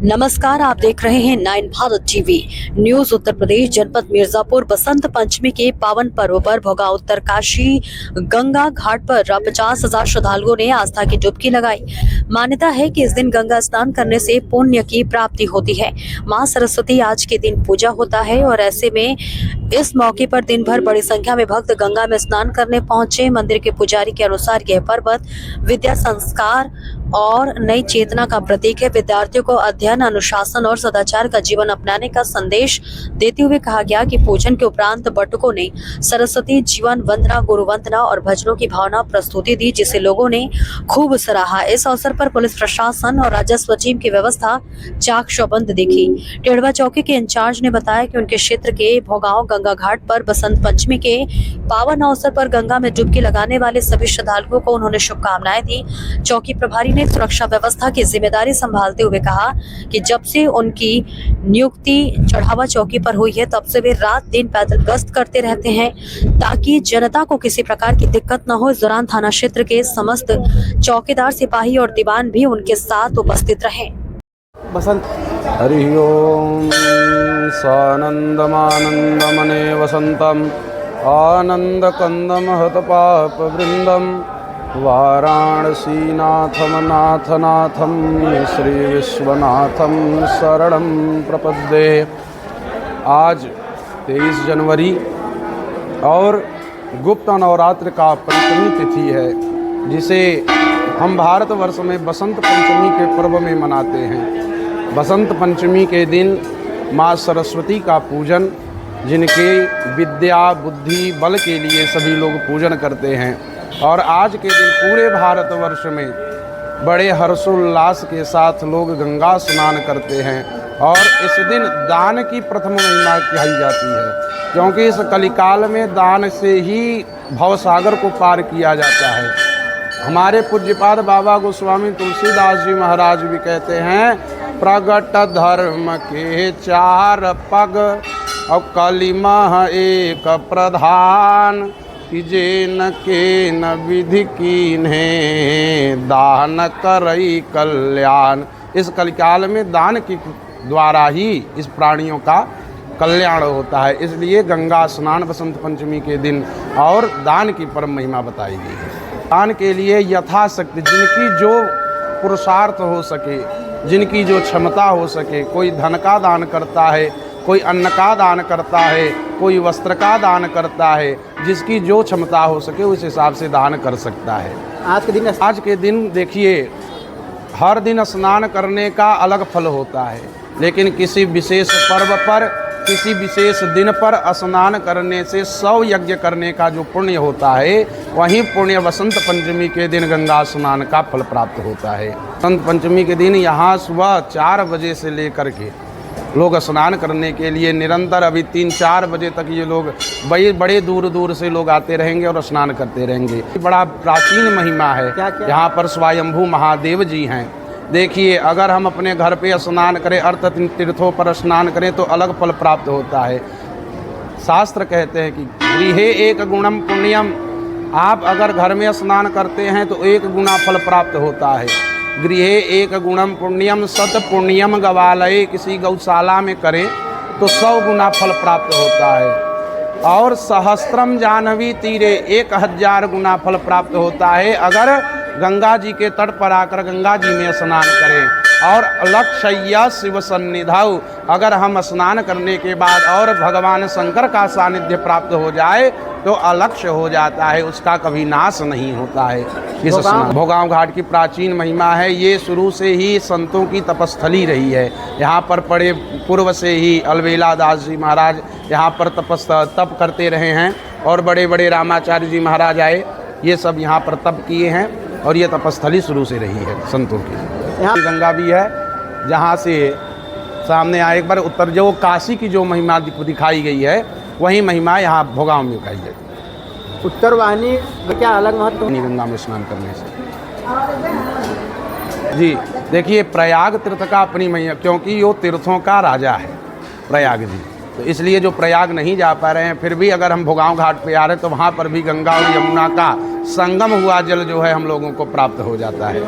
नमस्कार, आप देख रहे हैं 9 भारत टीवी न्यूज। उत्तर प्रदेश जनपद मिर्जापुर बसंत पंचमी के पावन पर्व पर भोगा उत्तरकाशी गंगा घाट पर 50,000 श्रद्धालुओं ने आस्था की डुबकी लगाई। मान्यता है कि इस दिन गंगा स्नान करने से पुण्य की प्राप्ति होती है। मां सरस्वती आज के दिन पूजा होता है और ऐसे में इस मौके पर दिन भर बड़ी संख्या में भक्त गंगा में स्नान करने पहुंचे। मंदिर के पुजारी के अनुसार यह पर्वत विद्या, संस्कार और नई चेतना का प्रतीक है। विद्यार्थियों को अध्ययन, अनुशासन और सदाचार का जीवन अपनाने का संदेश देते हुए कहा गया कि पूजन के उपरांत बटुकों ने सरस्वती जीवन वंदना, गुरु वंदना और भजनों की भावना प्रस्तुति दी, जिसे लोगों ने खूब सराहा। इस अवसर पर पुलिस प्रशासन और राजस्व टीम की व्यवस्था चाक चौबंद दिखी। टेढ़वा चौकी के इंचार्ज ने बताया कि उनके क्षेत्र के भोगांव गंगा घाट पर बसंत पंचमी के पावन अवसर पर गंगा में डुबकी लगाने वाले सभी श्रद्धालुओं को उन्होंने शुभकामनाएं दी। चौकी प्रभारी ने सुरक्षा व्यवस्था की जिम्मेदारी संभालते हुए कहा कि जब से उनकी नियुक्ति चढ़ावा चौकी पर हुई है, तब से वे रात दिन पैदल गश्त करते रहते हैं ताकि जनता को किसी प्रकार की दिक्कत न हो। इस दौरान थाना क्षेत्र के समस्त चौकीदार, सिपाही और दीवान भी उनके साथ उपस्थित रहे। बसंत हरि ओम सानंदमानंदमने वसंतम आनंदकंदमहत पाप वृंदम वाराणसीनाथम नाथनाथम श्री विश्वनाथम शरणं प्रपद्ये। आज 23 जनवरी और गुप्त नवरात्र का पंचमी तिथि है, जिसे हम भारतवर्ष में बसंत पंचमी के पर्व में मनाते हैं। बसंत पंचमी के दिन माँ सरस्वती का पूजन, जिनके विद्या, बुद्धि, बल के लिए सभी लोग पूजन करते हैं, और आज के दिन पूरे भारतवर्ष में बड़े हर्षोल्लास के साथ लोग गंगा स्नान करते हैं। और इस दिन दान की प्रथम महिमा कही जाती है, क्योंकि इस कलिकाल में दान से ही भवसागर को पार किया जाता है। हमारे पूज्यपाद बाबा गोस्वामी तुलसीदास जी महाराज भी कहते हैं, प्रगट धर्म के चार पग और कलिमा एक प्रधान, कि जेन के न विधि कीन्हे दान करई कल्याण। इस कलिकाल में दान के द्वारा ही इस प्राणियों का कल्याण होता है। इसलिए गंगा स्नान बसंत पंचमी के दिन और दान की परम महिमा बताई गई है। दान के लिए यथाशक्ति जिनकी जो पुरुषार्थ हो सके, जिनकी जो क्षमता हो सके, कोई धन का दान करता है, कोई अन्न का दान करता है, कोई वस्त्र का दान करता है, जिसकी जो क्षमता हो सके उस हिसाब से दान कर सकता है। आज के दिन देखिए, हर दिन स्नान करने का अलग फल होता है, लेकिन किसी विशेष पर्व पर, किसी विशेष दिन पर स्नान करने से 100 यज्ञ करने का जो पुण्य होता है, वहीं पुण्य बसंत पंचमी के दिन गंगा स्नान का फल प्राप्त होता है। बसंत पंचमी के दिन यहाँ सुबह 4 बजे से लेकर के लोग स्नान करने के लिए निरंतर अभी 3-4 बजे तक ये लोग बड़े दूर दूर से लोग आते रहेंगे और स्नान करते रहेंगे। बड़ा प्राचीन महिमा है। यहाँ पर स्वयंभू महादेव जी हैं। देखिए, अगर हम अपने घर पे स्नान करें, अर्थ तीर्थों पर स्नान करें, तो अलग फल प्राप्त होता है। शास्त्र कहते हैं कि गृहे एक गुणम पुण्यम। आप अगर घर में स्नान करते हैं तो 1 गुना फल प्राप्त होता है। गृहे एक गुणम पुण्यम सत पुण्यम गवालय। किसी गौशाला में करें तो 100 गुना फल प्राप्त होता है। और सहस्त्रम जाह्नवी तीरे, 1000 गुना फल प्राप्त होता है अगर गंगा जी के तट पर आकर गंगा जी में स्नान करें। और अलक्षय्या शिव सन्निधौ, अगर हम स्नान करने के बाद और भगवान शंकर का सानिध्य प्राप्त हो जाए तो अलक्ष्य हो जाता है, उसका कभी नाश नहीं होता है। इस भोगांव घाट की प्राचीन महिमा है। ये शुरू से ही संतों की तपस्थली रही है। यहाँ पर बड़े पूर्व से ही अलवेला दास जी महाराज यहाँ पर तप करते रहे हैं, और बड़े बड़े रामाचार्य जी महाराज आए, ये सब यहाँ पर तप किए हैं, और ये तपस्थली शुरू से रही है संतों की। यहाँ गंगा भी है, जहाँ से सामने आए एक बार उत्तर जो काशी की जो महिमा दिखाई गई है, वही महिमा यहाँ भोगांव में दिखाई है। उत्तर वाहिनी क्या अलग महत्व है गंगा में स्नान करने से? जी देखिए, प्रयाग तीर्थ का अपनी महिमा, क्योंकि ये तीर्थों का राजा है प्रयाग जी, तो इसलिए जो प्रयाग नहीं जा पा रहे हैं, फिर भी अगर हम भोगांव घाट पे आ रहे हैं तो वहाँ पर भी गंगा और यमुना का संगम हुआ जल जो है हम लोगों को प्राप्त हो जाता है।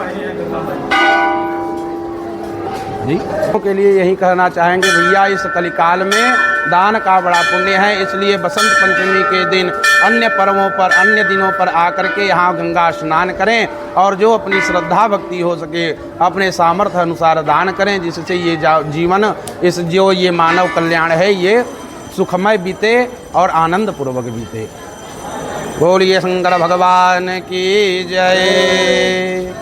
जी के लिए यही कहना चाहेंगे भैया, इस कलिकाल में दान का बड़ा पुण्य है, इसलिए बसंत पंचमी के दिन अन्य पर्वों पर, अन्य दिनों पर आकर के यहाँ गंगा स्नान करें और जो अपनी श्रद्धा भक्ति हो सके अपने सामर्थ्य अनुसार दान करें, जिससे ये जीवन, इस जो ये मानव कल्याण है ये सुखमय बीते और आनंद पूर्वक बीते। बोलिए शंकर भगवान की जय।